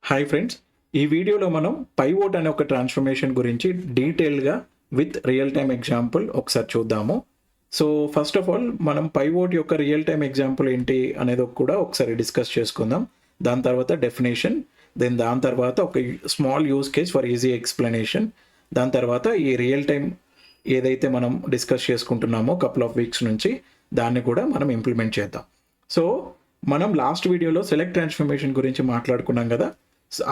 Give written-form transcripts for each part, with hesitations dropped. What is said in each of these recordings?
Hi friends, ఈ వీడియోలో మనం పైవోట్ అనే ఒక ట్రాన్స్ఫర్మేషన్ గురించి డీటెయిల్గా విత్ రియల్ టైమ్ ఎగ్జాంపుల్ ఒకసారి చూద్దాము. సో ఫస్ట్ ఆఫ్ ఆల్ మనం పైవోట్ యొక్క రియల్ టైమ్ ఎగ్జాంపుల్ ఏంటి అనేది కూడా ఒకసారి డిస్కస్ చేసుకుందాం. దాని తర్వాత డెఫినేషన్, దాని తర్వాత ఒక small use case for easy explanation, దాని తర్వాత ఈ రియల్ టైమ్ ఏదైతే మనం డిస్కస్ చేసుకుంటున్నామో కపుల్ ఆఫ్ వీక్స్ నుంచి దాన్ని కూడా మనం ఇంప్లిమెంట్ చేద్దాం. సో మనం లాస్ట్ వీడియోలో సెలెక్ట్ ట్రాన్స్ఫర్మేషన్ గురించి మాట్లాడుకున్నాం కదా.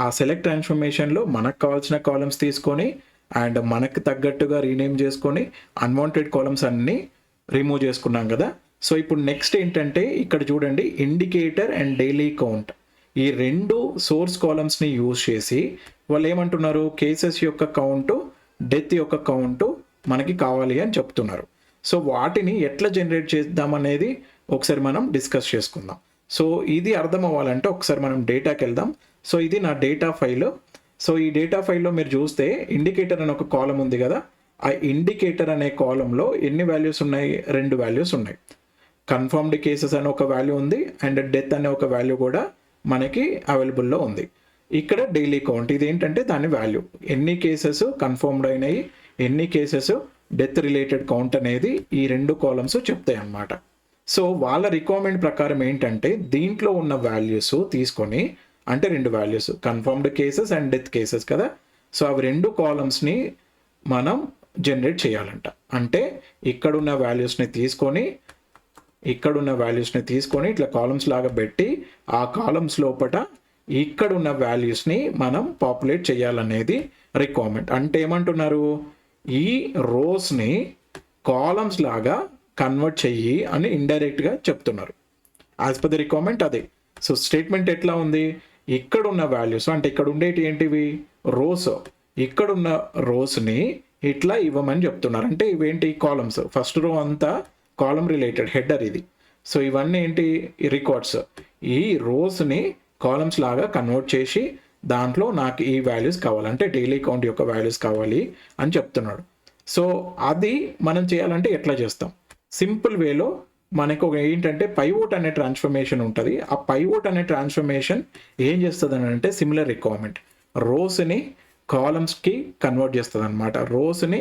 ఆ సెలెక్ట్ ట్రాన్స్ఫర్మేషన్లో మనకు కావాల్సిన కాలమ్స్ తీసుకొని అండ్ మనకు తగ్గట్టుగా రీనేమ్ చేసుకొని అన్వాంటెడ్ కాలమ్స్ అన్నీ రిమూవ్ చేసుకున్నాం కదా. సో ఇప్పుడు నెక్స్ట్ ఏంటంటే ఇక్కడ చూడండి, ఇండికేటర్ అండ్ డైలీ కౌంట్ ఈ రెండు సోర్స్ కాలమ్స్ని యూజ్ చేసి వాళ్ళు ఏమంటున్నారు, కేసెస్ యొక్క కౌంటు, డెత్ యొక్క కౌంటు మనకి కావాలి అని చెప్తున్నారు. సో వాటిని ఎట్లా జనరేట్ చేద్దామనేది ఒకసారి మనం డిస్కస్ చేసుకుందాం. సో ఇది అర్థం అవ్వాలంటే ఒకసారి మనం డేటాకి వెళ్దాం. సో ఇది నా డేటా ఫైల్. సో ఈ డేటా ఫైల్లో మీరు చూస్తే ఇండికేటర్ అనే ఒక కాలం ఉంది కదా. ఆ ఇండికేటర్ అనే కాలంలో ఎన్ని వాల్యూస్ ఉన్నాయి? 2 వాల్యూస్ ఉన్నాయి. కన్ఫర్మ్డ్ కేసెస్ అనే ఒక వాల్యూ ఉంది అండ్ డెత్ అనే ఒక వాల్యూ కూడా మనకి అవైలబుల్లో ఉంది. ఇక్కడ డైలీ కౌంట్ ఇది ఏంటంటే దాని వాల్యూ, ఎన్ని కేసెస్ కన్ఫర్మ్డ్ అయినాయి, ఎన్ని కేసెస్ డెత్ రిలేటెడ్ కౌంట్ అనేది ఈ 2 కాలమ్స్ చెప్తాయి అన్నమాట. సో వాళ్ళ రిక్వైర్మెంట్ ప్రకారం ఏంటంటే దీంట్లో ఉన్న వాల్యూస్ తీసుకొని, అంటే 2 values confirmed cases and death cases కదా. సో అవి 2 కాలమ్స్ని మనం జనరేట్ చేయాలంట. అంటే ఇక్కడున్న వాల్యూస్ని తీసుకొని ఇట్లా కాలమ్స్ లాగా పెట్టి ఆ కాలమ్స్ లోపల ఇక్కడున్న వాల్యూస్ని మనం పాపులేట్ చేయాలనేది రిక్వైర్మెంట్. అంటే ఏమంటున్నారు, ఈ రోస్ని కాలమ్స్ లాగా కన్వర్ట్ చెయ్యి అని ఇండైరెక్ట్గా చెప్తున్నారు. యాజ్ పర్ ది రిక్వైర్మెంట్ అదే. సో స్టేట్మెంట్ ఎట్లా ఉంది, ఇక్కడున్న వాల్యూస్ అంటే ఇక్కడ ఉండేటి ఏంటివి, రోస్, ఇక్కడున్న రోస్ని ఇట్లా ఇవ్వమని చెప్తున్నారు. అంటే ఇవేంటి, కాలమ్స్. ఫస్ట్ రో అంతా కాలమ్ రిలేటెడ్ హెడర్ ఇది. సో ఇవన్నీ ఏంటి, రికార్డ్స్. ఈ రోస్ని కాలమ్స్ లాగా కన్వర్ట్ చేసి దాంట్లో నాకు ఈ వాల్యూస్ కావాలంటే డైలీ కౌంట్ యొక్క వాల్యూస్ కావాలి అని చెప్తున్నాడు. సో అది మనం చేయాలంటే ఎట్లా చేస్తాం, సింపుల్ వేలో మనకు ఒక ఏంటంటే పైవోట్ అనే ట్రాన్స్ఫర్మేషన్ ఉంటుంది. ఆ పైవోట్ అనే ట్రాన్స్ఫర్మేషన్ ఏం చేస్తుంది అని అంటే సిమిలర్ రిక్వైర్మెంట్, రోస్ని కాలమ్స్కి కన్వర్ట్ చేస్తుంది అనమాట. రోస్ని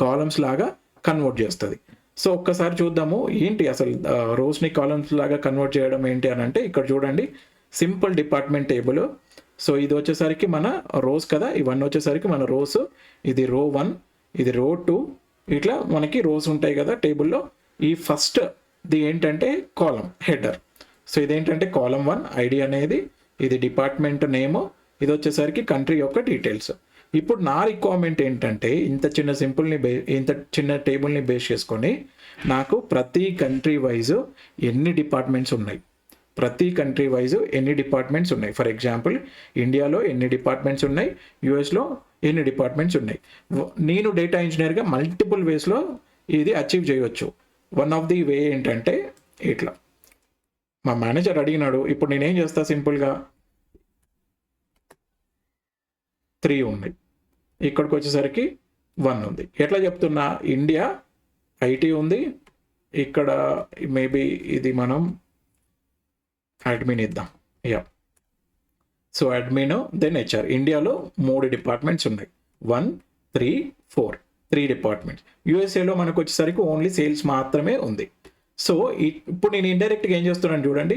కాలమ్స్ లాగా కన్వర్ట్ చేస్తుంది. సో ఒక్కసారి చూద్దాము ఏంటి అసలు రోస్ని కాలమ్స్ లాగా కన్వర్ట్ చేయడం ఏంటి అని అంటే, ఇక్కడ చూడండి సింపుల్ డిపార్ట్మెంట్ టేబుల్. సో ఇది వచ్చేసరికి మన రోస్ కదా, ఇవన్నీ వచ్చేసరికి మన రోస్. ఇది రో 1, ఇది రో 2, ఇట్లా మనకి రోస్ ఉంటాయి కదా టేబుల్లో. ఈ ఫస్ట్ ఇది ఏంటంటే కాలం హెడర్. సో ఇదేంటంటే కాలం 1 ఐడి అనేది, ఇది డిపార్ట్మెంట్ నేమ్, ఇది వచ్చేసరికి కంట్రీ యొక్క డీటెయిల్స్. ఇప్పుడు నా రిక్వైర్మెంట్ ఏంటంటే ఇంత చిన్న టేబుల్ని బేస్ చేసుకొని నాకు ప్రతి కంట్రీ వైజ్ ఎన్ని డిపార్ట్మెంట్స్ ఉన్నాయి, ఫర్ ఎగ్జాంపుల్ ఇండియాలో ఎన్ని డిపార్ట్మెంట్స్ ఉన్నాయి, యూఎస్లో ఎన్ని డిపార్ట్మెంట్స్ ఉన్నాయి. నేను డేటా ఇంజనీర్గా మల్టిపుల్ వేస్లో ఇది అచీవ్ చేయవచ్చు. వన్ ఆఫ్ ది వే ఏంటంటే ఇట్లా మా మేనేజర్ అడిగినాడు, ఇప్పుడు నేనేం చేస్తా, సింపుల్గా 3 ఉంది, ఇక్కడికి వచ్చేసరికి 1 ఉంది. ఎట్లా చెప్తున్నా, ఇండియా ఐటీ ఉంది, ఇక్కడ మేబీ ఇది మనం అడ్మిన్ ఇద్దాం. So admin then HR. ఇండియాలో 3 డిపార్ట్మెంట్స్ ఉన్నాయి, 1, 3, 4, 3 డిపార్ట్మెంట్స్. యూఎస్ఏలో మనకు వచ్చేసరికి ఓన్లీ సేల్స్ మాత్రమే ఉంది. సో ఇప్పుడు నేను ఇండైరెక్ట్గా ఏం చేస్తున్నాను చూడండి,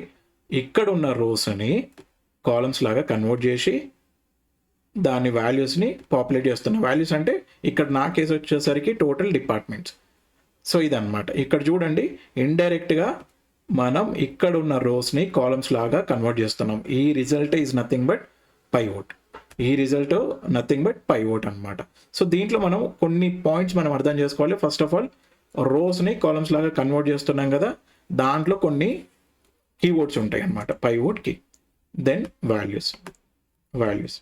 ఇక్కడ ఉన్న రోస్ని కాలమ్స్ లాగా కన్వర్ట్ చేసి దాని వాల్యూస్ని పాపులేట్ చేస్తున్నా. వాల్యూస్ అంటే ఇక్కడ నా కేసు వచ్చేసరికి టోటల్ డిపార్ట్మెంట్స్. సో ఇదన్నమాట. ఇక్కడ చూడండి ఇండైరెక్ట్గా మనం ఇక్కడ ఉన్న రోస్ని కాలమ్స్ లాగా కన్వర్ట్ చేస్తున్నాం. ఈ result is nothing but pivot అనమాట. సో దీంట్లో మనం కొన్ని పాయింట్స్ మనం అర్థం చేసుకోవాలి. ఫస్ట్ ఆఫ్ ఆల్ రోస్ని కాలమ్స్ లాగా కన్వర్ట్ చేస్తున్నాం కదా, దాంట్లో కొన్ని కీవర్డ్స్ ఉంటాయి అన్నమాట, pivot key, then values.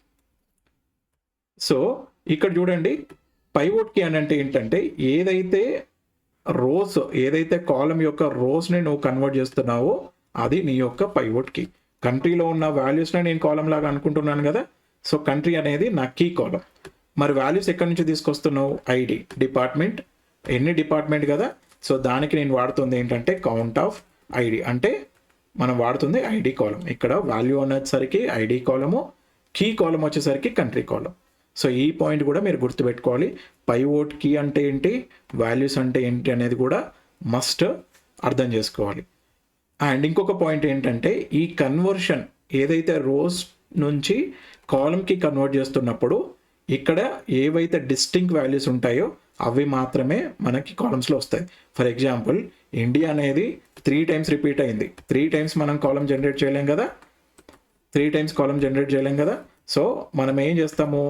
So ఇక్కడ చూడండి పైవోట్ కీ అని అంటే ఏంటంటే ఏదైతే కాలం యొక్క రోస్ని నువ్వు కన్వర్ట్ చేస్తున్నావో అది నీ యొక్క పైవోట్ కీ. కంట్రీలో ఉన్న వాల్యూస్ని నేను కాలం లాగా అనుకుంటున్నాను కదా. సో కంట్రీ అనేది నా కీ కాలం. మరి వాల్యూస్ ఎక్కడి నుంచి తీసుకొస్తున్నావు, ఐడి, డిపార్ట్మెంట్, ఎన్ని డిపార్ట్మెంట్ కదా. సో దానికి నేను వాడుతుంది ఏంటంటే కౌంట్ ఆఫ్ ఐడి, అంటే మనం వాడుతుంది ఐడి కాలం. ఇక్కడ వాల్యూ అనేసరికి ఐడి కాలము, కీ కాలం వచ్చేసరికి కంట్రీ కాలం. సో ఈ పాయింట్ కూడా మీరు గుర్తుపెట్టుకోవాలి. పైవోట్ కీ అంటే ఏంటి, వాల్యూస్ అంటే ఏంటి అనేది కూడా మస్ట్ అర్థం చేసుకోవాలి. అండ్ ఇంకొక పాయింట్ ఏంటంటే ఈ కన్వర్షన్ ఏదైతే రోస్ నుంచి కాలంకి కన్వర్ట్ చేస్తున్నప్పుడు ఇక్కడ ఏవైతే డిస్టింక్ట్ వాల్యూస్ ఉంటాయో అవి మాత్రమే మనకి కాలమ్స్లో వస్తాయి. ఫర్ ఎగ్జాంపుల్ ఇండియా అనేది 3 times రిపీట్ అయింది. 3 times మనం కాలం జనరేట్ చేయలేం కదా, 3 times కాలం జనరేట్ చేయలేం కదా. సో మనం ఏం చేస్తాము,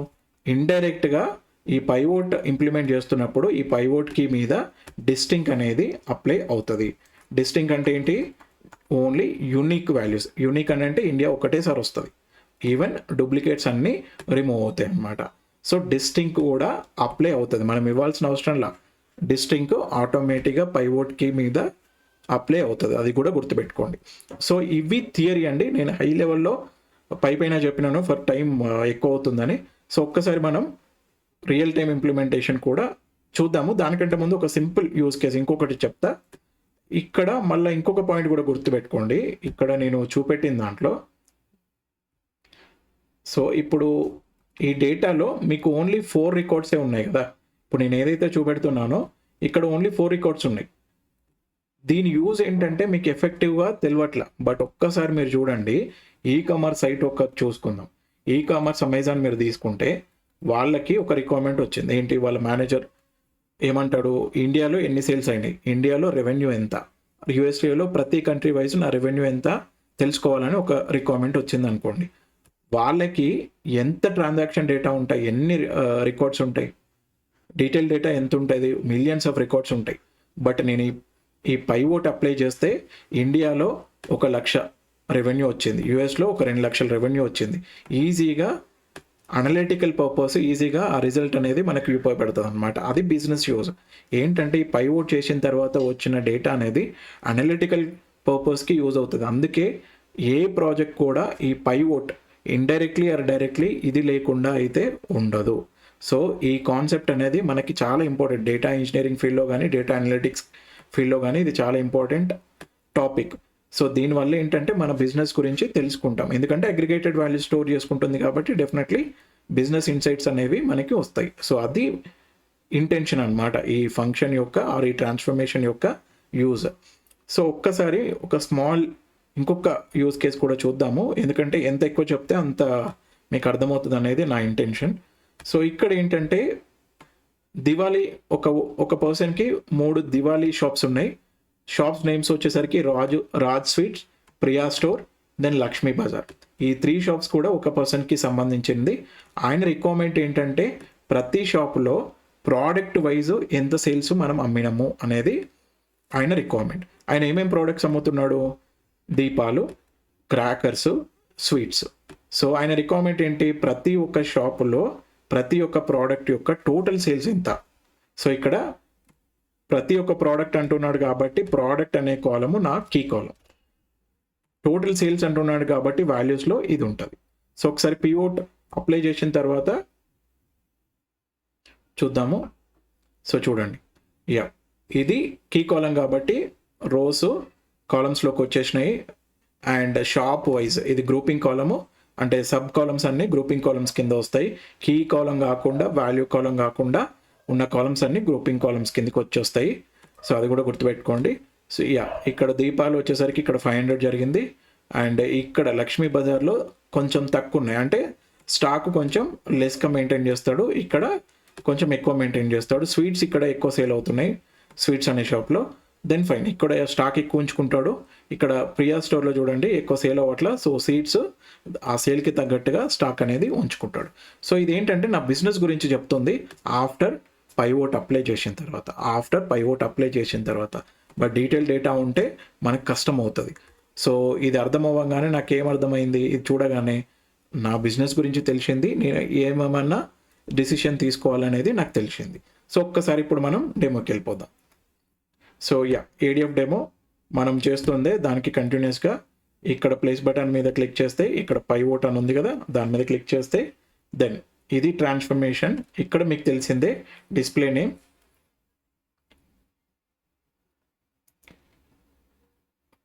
ఇండైరెక్ట్గా ఈ పైవోట్ ఇంప్లిమెంట్ చేస్తున్నప్పుడు ఈ పైవోట్ కీ మీద డిస్టింక్ అనేది అప్లై అవుతుంది. డిస్టింక్ అంటే ఏంటి, ఓన్లీ యూనిక్ వాల్యూస్. యూనిక్ అని అంటే ఇండియా ఒకటేసారి వస్తుంది, ఈవెన్ డూప్లికేట్స్ అన్నీ రిమూవ్ అవుతాయి అన్నమాట. సో డిస్టింక్ కూడా అప్లై అవుతుంది, మనం ఇవ్వాల్సిన అవసరంలా డిస్టింక్ ఆటోమేటిక్గా పైవోట్ కీ మీద అప్లై అవుతుంది, అది కూడా గుర్తుపెట్టుకోండి. సో ఇవి థియరీ అండి, నేను హై లెవెల్లో పైన చెప్పినాను ఫర్ టైం ఎక్కువ అవుతుందని. సో ఒక్కసారి మనం రియల్ టైం ఇంప్లిమెంటేషన్ కూడా చూద్దాము. దానికంటే ముందు ఒక సింపుల్ యూజ్ కేస్ ఇంకొకటి చెప్తా. ఇక్కడ మళ్ళీ ఇంకొక పాయింట్ కూడా గుర్తుపెట్టుకోండి, ఇక్కడ నేను చూపెట్టిన దాంట్లో. సో ఇప్పుడు ఈ డేటాలో మీకు ఓన్లీ 4 రికార్డ్సే ఉన్నాయి కదా. ఇప్పుడు నేను ఏదైతే చూపెడుతున్నానో ఇక్కడ ఓన్లీ 4 రికార్డ్స్ ఉన్నాయి. దీని యూజ్ ఏంటంటే మీకు ఎఫెక్టివ్గా తెలియట్ల, బట్ ఒక్కసారి మీరు చూడండి. ఈ కామర్స్ సైట్ ఒక చూసుకుందాం. ఈ కామర్స్ అమెజాన్ మీరు తీసుకుంటే వాళ్ళకి ఒక రిక్వైర్మెంట్ వచ్చింది. ఏంటి, వాళ్ళ మేనేజర్ ఏమంటాడు, ఇండియాలో ఎన్ని సేల్స్ అయినాయి, ఇండియాలో రెవెన్యూ ఎంత, యూఎస్ఏలో ప్రతి కంట్రీ వైజ్ నా రెవెన్యూ ఎంత తెలుసుకోవాలని ఒక రిక్వైర్మెంట్ వచ్చింది అనుకోండి. వాళ్ళకి ఎంత ట్రాన్సాక్షన్ డేటా ఉంటాయి, ఎన్ని రికార్డ్స్ ఉంటాయి, డీటెయిల్ డేటా ఎంత ఉంటుంది, మిలియన్స్ ఆఫ్ రికార్డ్స్ ఉంటాయి. బట్ నేను ఈ పైవోట్ అప్లై చేస్తే ఇండియాలో 1 లక్ష రెవెన్యూ వచ్చింది, యూఎస్లో ఒక 2 లక్షల రెవెన్యూ వచ్చింది. ఈజీగా అనలిటికల్ పర్పస్ ఈజీగా ఆ రిజల్ట్ అనేది మనకి ఉపయోగపడుతుంది అనమాట. అది బిజినెస్ యూజ్. ఏంటంటే ఈ పైవోట్ చేసిన తర్వాత వచ్చిన డేటా అనేది అనలిటికల్ పర్పస్కి యూజ్ అవుతుంది. అందుకే ఏ ప్రాజెక్ట్ కూడా ఈ పైవోట్ ఇండైరెక్ట్లీ ఆర్ డైరెక్ట్లీ ఇది లేకుండా అయితే ఉండదు. సో ఈ కాన్సెప్ట్ అనేది మనకి చాలా ఇంపార్టెంట్. డేటా ఇంజనీరింగ్ ఫీల్డ్లో కానీ డేటా అనలిటిక్స్ ఫీల్డ్లో కానీ ఇది చాలా ఇంపార్టెంట్ టాపిక్. సో దీనివల్ల ఏంటంటే మన బిజినెస్ గురించి తెలుసుకుంటాం, ఎందుకంటే అగ్రిగేటెడ్ వాల్యూ స్టోర్ చేసుకుంటుంది కాబట్టి డెఫినెట్లీ బిజినెస్ ఇన్సైట్స్ అనేవి మనకి వస్తాయి. సో అది ఇంటెన్షన్ అనమాట ఈ ఫంక్షన్ యొక్క ఆర్ ఈ ట్రాన్స్ఫర్మేషన్ యొక్క యూజ్. సో ఒక్కసారి ఒక స్మాల్ ఇంకొక యూజ్ కేస్ కూడా చూద్దాము, ఎందుకంటే ఎంత ఎక్కువ చెప్తే అంత మీకు అర్థమవుతుంది అనేది నా ఇంటెన్షన్. సో ఇక్కడ ఏంటంటే దివాళీ ఒక పర్సన్కి 3 దివాళీ షాప్స్ ఉన్నాయి. షాప్స్ నేమ్స్ వచ్చేసరికి Raj sweets, Priya store, then Lakshmi Bazaar. ఈ 3 షాప్స్ కూడా ఒక పర్సన్కి సంబంధించింది. ఆయన రిక్వైర్మెంట్ ఏంటంటే ప్రతి షాపులో ప్రోడక్ట్ వైజ్ ఎంత సేల్స్ మనం అమ్మినాము అనేది ఆయన రిక్వైర్మెంట్. ఆయన ఏమేమి ప్రోడక్ట్స్ అమ్ముతున్నాడు, దీపాలు, క్రాకర్స్, స్వీట్స్. సో ఆయన రిక్వైర్మెంట్ ఏంటి, ప్రతి ఒక్క షాపులో ప్రతి ఒక్క ప్రోడక్ట్ యొక్క టోటల్ సేల్స్ ఎంత. సో ఇక్కడ ప్రతి ఒక్క ప్రోడక్ట్ అంటున్నాడు కాబట్టి ప్రోడక్ట్ అనే కాలము నా కీ కాలం. టోటల్ సేల్స్ అంటున్నాడు కాబట్టి వాల్యూస్లో ఇది ఉంటుంది. సో ఒకసారి పివోట్ అప్లై చేసిన తర్వాత చూద్దాము. సో చూడండి, ఇది కీ కాలం కాబట్టి రోస్ కాలమ్స్లోకి వచ్చేసినాయి. అండ్ షాప్ వైజ్ ఇది గ్రూపింగ్ కాలము, అంటే సబ్ కాలమ్స్ అన్ని గ్రూపింగ్ కాలమ్స్ కింద వస్తాయి. కీ కాలం కాకుండా వాల్యూ కాలం కాకుండా ఉన్న కాలమ్స్ అన్ని గ్రూపింగ్ కాలమ్స్ కిందకి వచ్చేస్తాయి. సో అది కూడా గుర్తుపెట్టుకోండి. సో ఇక్కడ దీపాలు వచ్చేసరికి ఇక్కడ 500 జరిగింది. అండ్ ఇక్కడ లక్ష్మీ బజార్లో కొంచెం తక్కువ ఉన్నాయి, అంటే స్టాక్ కొంచెం లెస్గా మెయింటైన్ చేస్తాడు, ఇక్కడ కొంచెం ఎక్కువ మెయింటైన్ చేస్తాడు. స్వీట్స్ ఇక్కడ ఎక్కువ సేల్ అవుతున్నాయి స్వీట్స్ అనే షాప్లో. దెన్ ఫైన్, ఇక్కడ స్టాక్ ఎక్కువ ఉంచుకుంటాడు. ఇక్కడ ప్రియా స్టోర్లో చూడండి ఎక్కువ సేల్ అవ్వట్లా. సో సీడ్స్ ఆ సేల్కి తగ్గట్టుగా స్టాక్ అనేది ఉంచుకుంటాడు. సో ఇదేంటంటే నా బిజినెస్ గురించి చెప్తుంది ఆఫ్టర్ పైవోట్ అప్లై చేసిన తర్వాత. బట్ డీటెయిల్ డేటా ఉంటే మనకు కష్టం అవుతుంది. సో ఇది అర్థం అవ్వగానే నాకేమర్థమైంది, ఇది చూడగానే నా బిజినెస్ గురించి తెలిసింది, నేను ఏమేమన్నా డిసిషన్ తీసుకోవాలనేది నాకు తెలిసింది. సో ఒక్కసారి ఇప్పుడు మనం డెమోకి వెళ్ళిపోదాం. సో ఏడిఎఫ్ డెమో మనం చేస్తుందే దానికి కంటిన్యూస్గా ఇక్కడ ప్లేస్ బటన్ మీద క్లిక్ చేస్తే ఇక్కడ పైవోట్ అని ఉంది కదా, దాని మీద క్లిక్ చేస్తే దెన్ ఇది ట్రాన్స్ఫర్మేషన్. ఇక్కడ మీకు తెలిసిందే display name,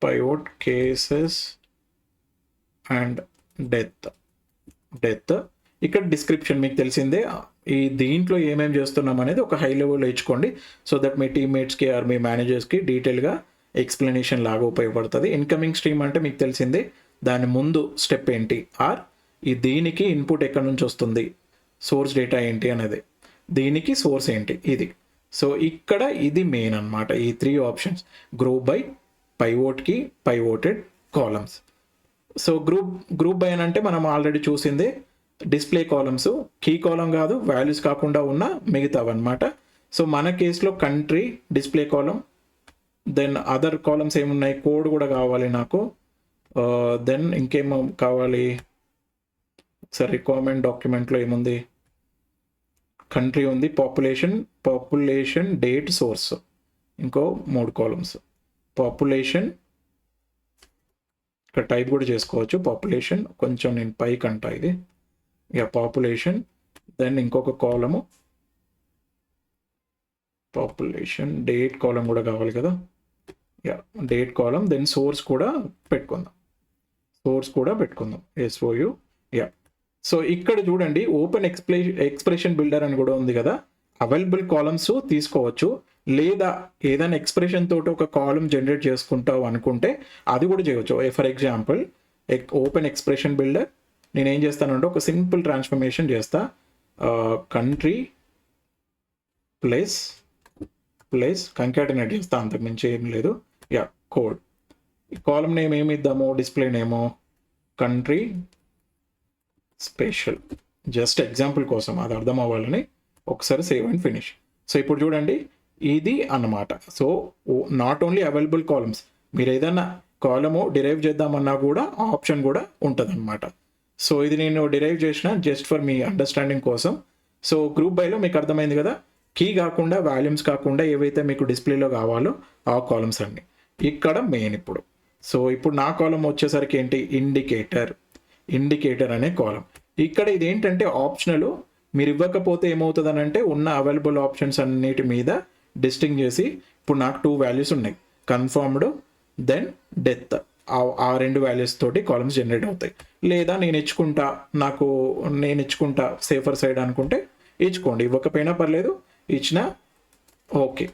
pivot cases and death. Death. ఇక్కడ డిస్క్రిప్షన్ మీకు తెలిసిందే, ఈ దీంట్లో ఏమేమి చేస్తున్నాం అనేది ఒక హై లెవెల్లో ఇచ్చుకోండి, సో దట్ మీ టీమ్మేట్స్కి ఆర్ మీ మేనేజర్స్కి డీటెయిల్గా ఎక్స్ప్లెనేషన్ లాగా ఉపయోగపడుతుంది. ఇన్కమింగ్ స్ట్రీమ్ అంటే మీకు తెలిసిందే, దాని ముందు స్టెప్ ఏంటి, ఆర్ ఈ దీనికి ఇన్పుట్ ఎక్కడి నుంచి వస్తుంది, సోర్స్ డేటా ఏంటి అనేది, దీనికి సోర్స్ ఏంటి ఇది. సో ఇక్కడ ఇది మెయిన్ అనమాట, ఈ 3 ఆప్షన్స్, గ్రూప్ బై, పైవోట్కి, pivoted columns. So group by అని అంటే మనం ఆల్రెడీ చూసిందే, డిస్ప్లే కాలమ్స్, కీ కాలం కాదు, వాల్యూస్ కాకుండా ఉన్న మిగతావన్నమాట. సో మన కేసులో కంట్రీ డిస్ప్లే కాలం, దెన్ అదర్ కాలమ్స్ ఏమున్నాయి, కోడ్ కూడా కావాలి నాకు, దెన్ ఇంకేమో కావాలి, సార్ రిక్వైర్మెంట్ డాక్యుమెంట్లో ఏముంది, కంట్రీ ఉంది, పాపులేషన్ డేట్ సోర్స్, ఇంకో 3 కాలమ్స్, పాపులేషన్, ఇక్కడ టైప్ కూడా చేసుకోవచ్చు పాపులేషన్, కొంచెం నేను పైకి అంట ఇది, పాపులేషన్, దెన్ ఇంకొక కాలము పాపులేషన్ డేట్ కాలం కూడా కావాలి కదా, డేట్ కాలం, దెన్ సోర్స్ కూడా పెట్టుకుందాం, SOU. సో ఇక్కడ చూడండి, ఓపెన్ ఎక్స్ప్రెషన్ బిల్డర్ అని కూడా ఉంది కదా, అవైలబుల్ కాలమ్స్ తీసుకోవచ్చు, లేదా ఏదైనా ఎక్స్ప్రెషన్ తోటి ఒక కాలం జనరేట్ చేసుకుంటావు అనుకుంటే అది కూడా చేయవచ్చు. For example open expression builder, నేను ఏం చేస్తానంటే ఒక సింపుల్ ట్రాన్స్ఫర్మేషన్ చేస్తా, కంట్రీ ప్లేస్ కంకాటినేట్ చేస్తా, అంతకుమించి ఏం లేదు. కోడ్, కాలం నేమ్ ఏమి ఇద్దాము, డిస్ప్లే నేమో కంట్రీ స్పెషల్, జస్ట్ ఎగ్జాంపుల్ కోసం అది అర్థం అవ్వాలని ఒకసారి సేవ్ అండ్ ఫినిష్. సో ఇప్పుడు చూడండి ఇది అన్నమాట. So not only available columns, మీరు ఏదైనా కాలము డిరైవ్ చేద్దామన్నా కూడా ఆప్షన్ కూడా ఉంటుంది అనమాట. సో ఇది నేను డిరైవ్ చేసిన జస్ట్ ఫర్ మీ అండర్స్టాండింగ్ కోసం. సో గ్రూప్ బైలో మీకు అర్థమైంది కదా, కీ కాకుండా వాల్యూమ్స్ కాకుండా ఏవైతే మీకు డిస్ప్లేలో కావాలో ఆ కాలమ్స్ అన్ని ఇక్కడ మెయిన్. సో ఇప్పుడు నా కాలం వచ్చేసరికి ఏంటి, ఇండికేటర్ అనే కాలం. ఇక్కడ ఇది ఏంటంటే ఆప్షనల్, మీరు ఇవ్వకపోతే ఏమవుతుంది అని అంటే ఉన్న అవైలబుల్ ఆప్షన్స్ అన్నిటి మీద డిస్టింగ్ చేసి, ఇప్పుడు నాకు 2 వాల్యూస్ ఉన్నాయి, కన్ఫర్మ్డ్ దెన్ డెత్, ఆ 2 వాల్యూస్ తోటి కాలమ్స్ జనరేట్ అవుతాయి. లేదా నేను ఇచ్చుకుంటా సేఫర్ సైడ్ అనుకుంటే ఇచ్చుకోండి, ఇవ్వకపోయినా పర్లేదు, ఇచ్చినా ఓకే.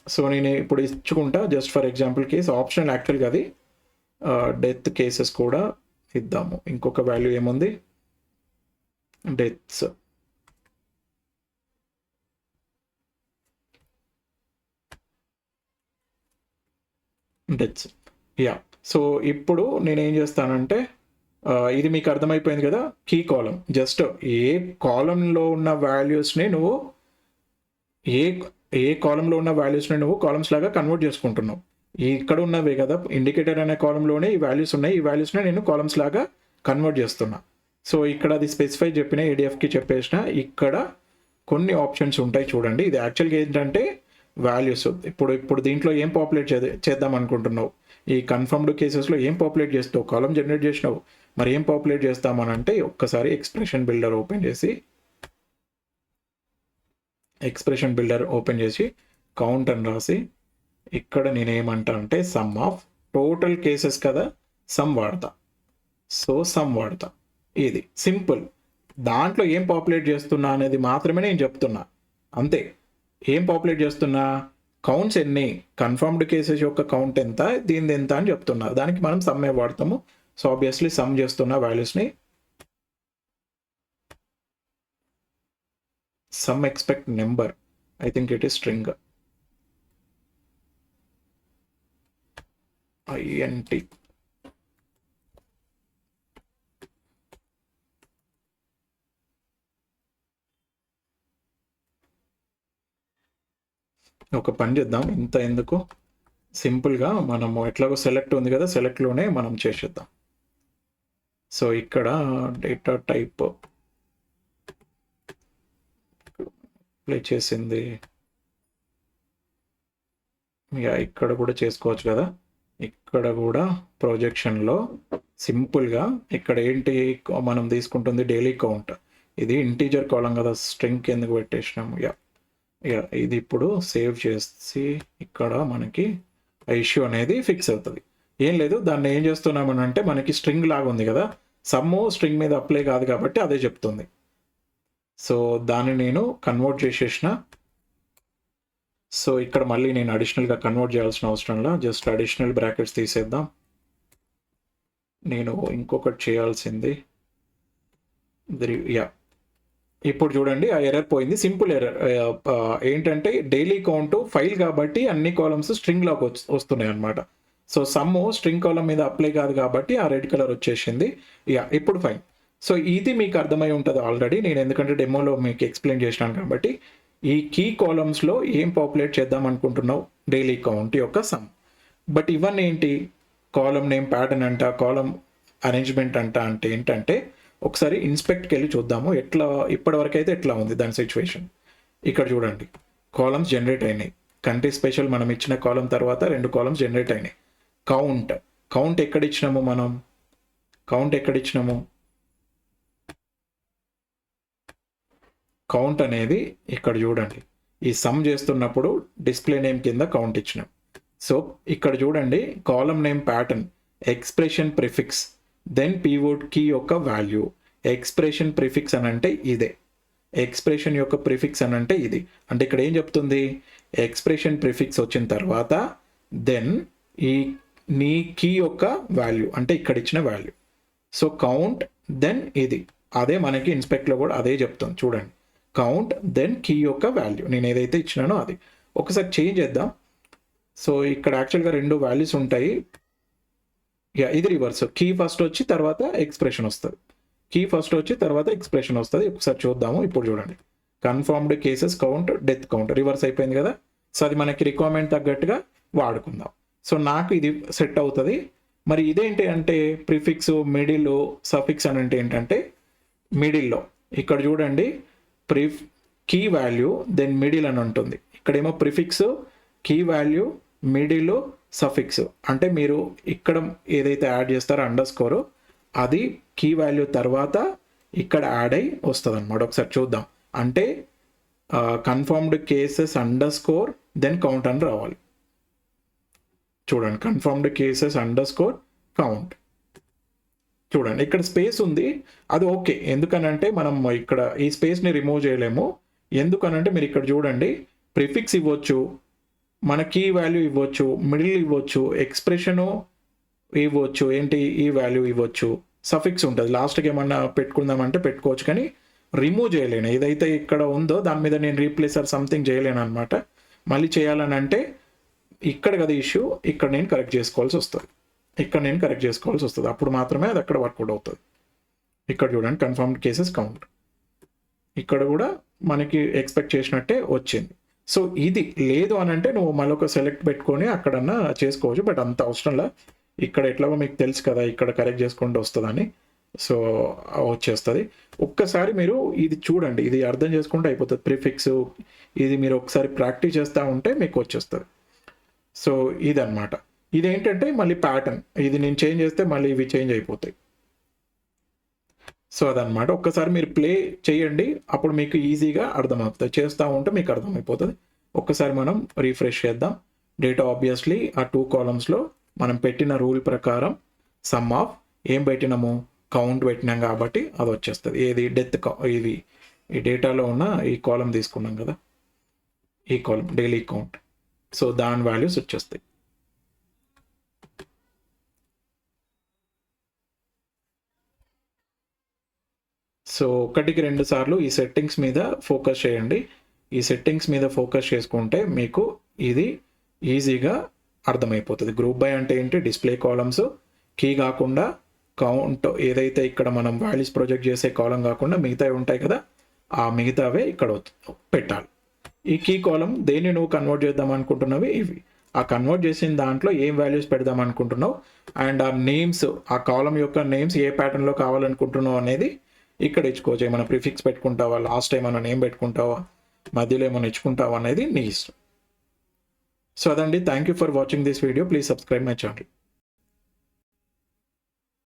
సో నేను ఇప్పుడు ఇచ్చుకుంటా, just for example case, optional యాక్చువల్గా అది, డెత్ కేసెస్ కూడా ఇద్దాము. ఇంకొక వాల్యూ ఏముంది, డెత్స్, సో ఇప్పుడు నేనేం చేస్తానంటే, ఇది మీకు అర్థమైపోయింది కదా, కీ కాలం, జస్ట్ ఏ కాలంలో ఉన్న వాల్యూస్ని నువ్వు కాలమ్స్ లాగా కన్వర్ట్ చేసుకుంటున్నావు. ఇక్కడ ఉన్నవే కదా, ఇండికేటర్ అనే కాలంలోనే ఈ వాల్యూస్ ఉన్నాయి, ఈ వాల్యూస్ని నేను కాలమ్స్ లాగా కన్వర్ట్ చేస్తున్నా. సో ఇక్కడ అది స్పెసిఫై చెప్పిన, ADFకి చెప్పేసిన, ఇక్కడ కొన్ని ఆప్షన్స్ ఉంటాయి చూడండి. ఇది యాక్చువల్గా ఏంటంటే వాల్యూస్, ఇప్పుడు దీంట్లో ఏం పాపులేట్ చేద్దాం అనుకుంటున్నావు, ఈ కన్ఫర్మ్డ్ కేసెస్లో ఏం పాపులేట్ చేస్తావు, కాలం జనరేట్ చేసినావు, మరి ఏం పాపులేట్ చేస్తామనంటే ఒక్కసారి ఎక్స్ప్రెషన్ బిల్డర్ ఓపెన్ చేసి కౌంట్ అని రాసి, ఇక్కడ నేనేమంటా అంటే సమ్ ఆఫ్ టోటల్ కేసెస్ కదా, సమ్ వాడతా. ఇది సింపుల్, దాంట్లో ఏం పాపులేట్ చేస్తున్నా అనేది మాత్రమే నేను చెప్తున్నా, అంతే. ఏం పాపులేట్ చేస్తున్నా, కౌంట్స్ ఎన్ని, కన్ఫర్మ్డ్ కేసెస్ యొక్క కౌంట్ ఎంత, దీనిది ఎంత అని చెప్తున్నా, దానికి మనం సమ్మే వాడతాము. సో ఆబ్వియస్లీ సమ్ చేస్తున్న వాల్యూస్ని, sum expect number, I think it is string, INT. ఒక పని చేద్దాం, ఇంత ఎందుకు, సింపుల్గా మనము ఎట్లాగో సెలెక్ట్ ఉంది కదా, సెలెక్ట్లోనే మనం చేసేద్దాం. సో ఇక్కడ డేటా టైప్ ప్లే చేసింది, ఇక్కడ కూడా చేసుకోవచ్చు కదా, ఇక్కడ కూడా ప్రొజెక్షన్లో సింపుల్గా ఇక్కడ ఏంటి మనం తీసుకుంటుంది డైలీ కౌంట్, ఇది ఇంటీజర్ కాలం కదా, స్ట్రింగ్ ఎందుకు పెట్టేసినాము. ఇది ఇప్పుడు సేవ్ చేసి ఇక్కడ మనకి ఇష్యూ అనేది ఫిక్స్ అవుతుంది. ఏం లేదు, దాన్ని ఏం చేస్తున్నామని అంటే మనకి స్ట్రింగ్ లాగా ఉంది కదా, సమ్ స్ట్రింగ్ మీద అప్లై కాదు కాబట్టి అదే చెప్తుంది. సో దాన్ని నేను కన్వర్ట్ చేసేసిన. సో ఇక్కడ మళ్ళీ నేను అడిషనల్గా కన్వర్ట్ చేయాల్సిన అవసరంలా, జస్ట్ అడిషనల్ బ్రాకెట్స్ తీసేద్దాం. నేను ఇంకొకటి చేయాల్సింది యా, ఇప్పుడు చూడండి ఆ ఎర్రర్ పోయింది. సింపుల్ ఎర్రర్ ఏంటంటే డైలీ కౌంట్ ఫైల్ కాబట్టి అన్ని కాలమ్స్ స్ట్రింగ్లోకి వస్తున్నాయి అనమాట. సో సమ్ స్ట్రింగ్ కాలమ్ మీద అప్లై కాదు కాబట్టి ఆ రెడ్ కలర్ వచ్చేసింది. యా, ఇప్పుడు ఫైన్. సో ఇది మీకు అర్థమై ఉంటుంది ఆల్రెడీ, నేను ఎందుకంటే డెమోలో మీకు ఎక్స్ప్లెయిన్ చేసినాను కాబట్టి. ఈ కీ కాలమ్స్లో ఏం పాపులేట్ చేద్దాం అనుకుంటున్నావు, డైలీ కౌంట్ యొక్క సమ్. బట్ ఇవన్నీ ఏంటి, కాలమ్ నేమ్ ప్యాటర్న్ అంట, కాలమ్ అరేంజ్మెంట్ అంట. అంటే ఏంటంటే ఒకసారి ఇన్స్పెక్ట్కి వెళ్ళి చూద్దాము ఎట్లా ఇప్పటివరకు అయితే ఎట్లా ఉంది దాని సిచ్యువేషన్. ఇక్కడ చూడండి కాలమ్స్ జనరేట్ అయినాయి. కంట్రీ స్పెషల్ మనం ఇచ్చిన కాలం తర్వాత 2 కాలమ్స్ జనరేట్ అయినాయి. కౌంట్ ఎక్కడ ఇచ్చినాము మనం, కౌంట్ అనేది ఇక్కడ చూడండి ఈ సమ్ చేస్తున్నప్పుడు డిస్ప్లే నేమ్ కింద కౌంట్ ఇచ్చినాం. సో ఇక్కడ చూడండి column name pattern, expression prefix, then పీవర్డ్ కీ యొక్క వాల్యూ. ఎక్స్ప్రెషన్ ప్రిఫిక్స్ అని అంటే ఇదే, ఎక్స్ప్రెషన్ యొక్క ప్రిఫిక్స్ అని అంటే ఇది. అంటే ఇక్కడ ఏం చెప్తుంది, ఎక్స్ప్రెషన్ ప్రిఫిక్స్ వచ్చిన తర్వాత దెన్ ఈ నీ కీ యొక్క వాల్యూ అంటే ఇక్కడ ఇచ్చిన వాల్యూ. సో కౌంట్ దెన్ ఇది అదే మనకి ఇన్స్పెక్ట్లో కూడా అదే చెప్తుంది. చూడండి కౌంట్ దెన్ కీ యొక్క వాల్యూ, నేను ఏదైతే ఇచ్చినానో అది. ఒకసారి చేంజ్ చేద్దాం. సో ఇక్కడ యాక్చువల్గా 2 వాల్యూస్ ఉంటాయి. యా, ఇది రివర్స్, కీ ఫస్ట్ వచ్చి తర్వాత ఎక్స్ప్రెషన్ వస్తుంది, కీ ఫస్ట్ వచ్చి తర్వాత ఎక్స్ప్రెషన్ వస్తుంది. ఒకసారి చూద్దాము. ఇప్పుడు చూడండి confirmed cases count, death count reverse అయిపోయింది కదా. సో అది మనకి రిక్వైర్మెంట్ తగ్గట్టుగా వాడుకుందాం. సో నాకు ఇది సెట్ అవుతుంది. మరి ఇదేంటి అంటే ప్రిఫిక్స్, మిడిల్, సఫిక్స్ అని అంటే ఏంటంటే మిడిల్లో ఇక్కడ చూడండి కీ వాల్యూ దెన్ మిడిల్ అని ఉంటుంది. ఇక్కడేమో prefix, key value, middle, suffix. అంటే మీరు ఇక్కడ ఏదైతే యాడ్ చేస్తారో అండర్ స్కోర్ అది కీ వాల్యూ తర్వాత ఇక్కడ యాడ్ అయి వస్తుంది అనమాట. ఒకసారి చూద్దాం. అంటే confirmed cases underscore then count అని రావాలి. చూడండి confirmed cases underscore count. చూడండి ఇక్కడ స్పేస్ ఉంది, అది ఓకే. ఎందుకనంటే మనం ఇక్కడ ఈ స్పేస్ని రిమూవ్ చేయలేము. ఎందుకనంటే మీరు ఇక్కడ చూడండి ప్రిఫిక్స్ ఇవ్వచ్చు, మన కీ వాల్యూ ఇవ్వచ్చు, మిడిల్ ఇవ్వచ్చు, ఎక్స్ప్రెషను ఇవ్వచ్చు, ఏంటి ఈ వాల్యూ ఇవ్వచ్చు, సఫిక్స్ ఉంటుంది. లాస్ట్కి ఏమన్నా పెట్టుకుందామంటే పెట్టుకోవచ్చు, కానీ రిమూవ్ చేయలేను. ఏదైతే ఇక్కడ ఉందో దాని మీద నేను రీప్లేస్ ఆర్ సంథింగ్ చేయలేను అనమాట. మళ్ళీ చేయాలని అంటే ఇక్కడ కదా ఇష్యూ, ఇక్కడ నేను కరెక్ట్ చేసుకోవాల్సి వస్తుంది, అప్పుడు మాత్రమే అది అక్కడ వర్కౌట్ అవుతుంది. ఇక్కడ చూడండి కన్ఫర్మ్డ్ కేసెస్ కౌంట్, ఇక్కడ కూడా మనకి ఎక్స్పెక్ట్ చేసినట్టే వచ్చింది. సో ఇది లేదు అని అంటే నువ్వు మళ్ళొక సెలెక్ట్ పెట్టుకొని అక్కడన్నా చేసుకోవచ్చు, బట్ అంత అవసరంలా. ఇక్కడ ఎట్లాగో మీకు తెలుసు కదా ఇక్కడ కరెక్ట్ చేసుకుంటూ వస్తుందని. సో వచ్చేస్తుంది. ఒక్కసారి మీరు ఇది చూడండి, ఇది అర్థం చేసుకుంటే అయిపోతుంది. ప్రిఫిక్స్ ఇది మీరు ఒకసారి ప్రాక్టీస్ చేస్తూ ఉంటే మీకు వచ్చేస్తుంది. సో ఇదన్నమాట. ఇదేంటంటే మళ్ళీ ప్యాటర్న్, ఇది నేను చేంజ్ చేస్తే మళ్ళీ ఇవి చేంజ్ అయిపోతాయి. సో అదనమాట. ఒక్కసారి మీరు ప్లే చేయండి, అప్పుడు మీకు ఈజీగా అర్థమవుతుంది. చేస్తూ ఉంటే మీకు అర్థమైపోతుంది. ఒక్కసారి మనం రీఫ్రెష్ చేద్దాం. డేటా ఆబ్వియస్లీ ఆ 2 కాలమ్స్లో మనం పెట్టిన రూల్ ప్రకారం సమ్ ఆఫ్ ఏం పెట్టినాము, కౌంట్ పెట్టినాం కాబట్టి అది వచ్చేస్తుంది. ఏది డెత్ ఇది ఈ డేటాలో ఉన్న ఈ కాలం తీసుకున్నాం కదా, ఈ కాలం డైలీ కౌంట్. సో దాని వాల్యూస్ వచ్చేస్తాయి. సో 1కి 2 సార్లు ఈ సెట్టింగ్స్ మీద ఫోకస్ చేయండి. ఈ సెట్టింగ్స్ మీద ఫోకస్ చేసుకుంటే మీకు ఇది ఈజీగా అర్థమైపోతుంది. గ్రూప్ బై అంటే ఏంటి, డిస్ప్లే కాలమ్స్, కీ కాకుండా కౌంట్, ఏదైతే ఇక్కడ మనం వాల్యూస్ ప్రొజెక్ట్ చేసే కాలం కాకుండా మిగతావి ఉంటాయి కదా, ఆ మిగతావే ఇక్కడ పెట్టాలి. ఈ కీ కాలం దేన్ని నువ్వు కన్వర్ట్ చేద్దాం అనుకుంటున్నవి ఇవి. ఆ కన్వర్ట్ చేసిన దాంట్లో ఏం వాల్యూస్ పెడదాం అనుకుంటున్నావు, అండ్ ఆ నేమ్స్, ఆ కాలం యొక్క నేమ్స్ ఏ ప్యాటర్న్లో కావాలనుకుంటున్నావు అనేది ఇక్కడ ఇచ్చుకోవచ్చు. ఏమైనా ప్రిఫిక్స్ పెట్టుకుంటావా, లాస్ట్ ఏమైనా నేమ్ పెట్టుకుంటావా, మధ్యలో ఏమైనా ఇచ్చుకుంటావా అనేది నీ ఇష్టం. సో అదండి. Thank you for watching this video. Please subscribe my channel.